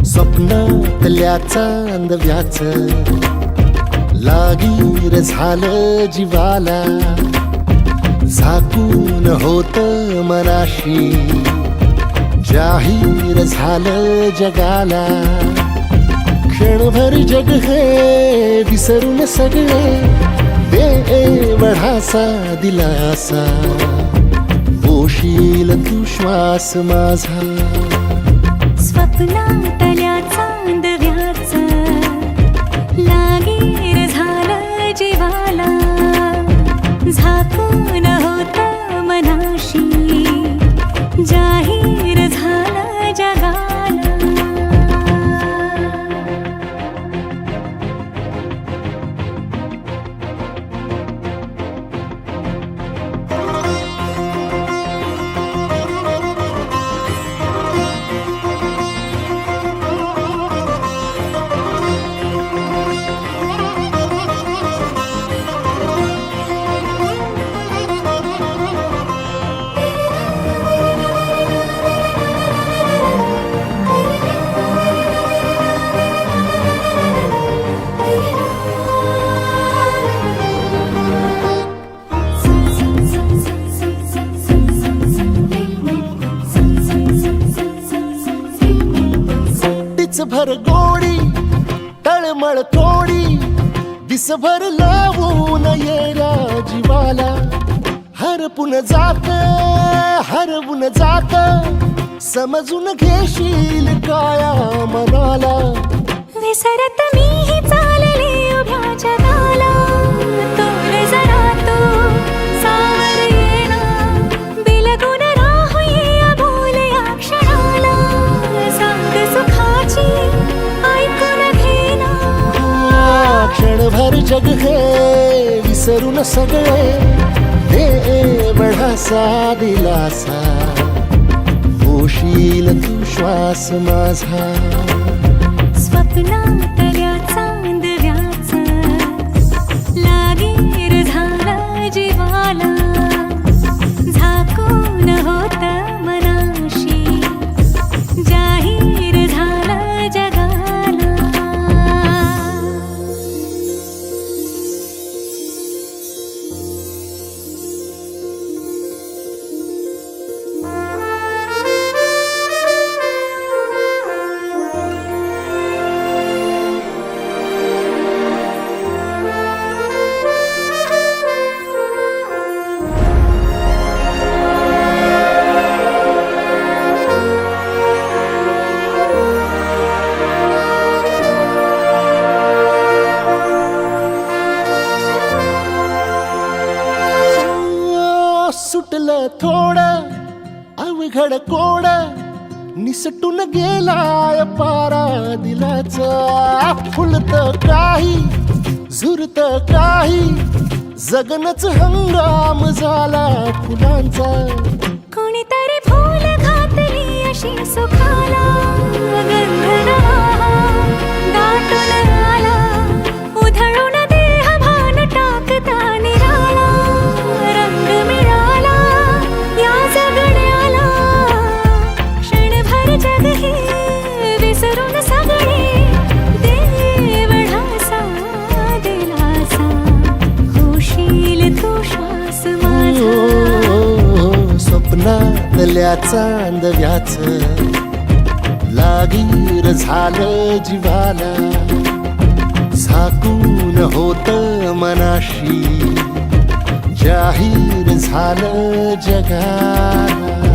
स्वप्नातल्या चांदव्याच लागीर झालं जीवाला, झाकून होत मनाशी जाहीर झालं जगाला. क्षणभर जग हे विसरून सगळे दे एवढासा दिलासा, पोशील तू श्वास माझा. स्वप्नातल्या चांदव्याच लागीर झालं जीवाला, झाकून होत मनाशी जाहीर झालं जगाला. भर गोडी तळमळ थोडी दिसभर लावून येरा जीवाला. हरपून जात समजून घेशील काया मनाला. विसरत मीही चालले उभ्या जगाला, तोल जरा तो सावर येणा, बिलगून राहूये अबोल या क्षणाला. सांग सुखाची ऐकून घेना, क्षणभर जग हे विसरून सगळे दे एवढासा दिलासा, पोशील तू श्वास माझा. स्वप्नातल्या चांदव्याच लागीर झालं जीवाला, झाकून होत मनाशी जाहीर झालं जगाला. सुटलं थोडं अवघड कोड, निसटून गेलाय पारा दिलाचा. फुलत काही झुरत काही जगनच हंगाम झाला फुलांचा. कोणीतरी फूल घातली अशी सुखाला, गंध दाटून आला, उधळून देह भान टाकता निराला. रंग मिळाला या जगण्याला, क्षणभर जग हे विसरून सगळे देवढासा दिलासा, होशील तू श्वास माझा. स्वप्नातल्या चांदव्याच लागीर झालं जीवाला, झाकून होत मनाशी जाहीर झालं जगाला.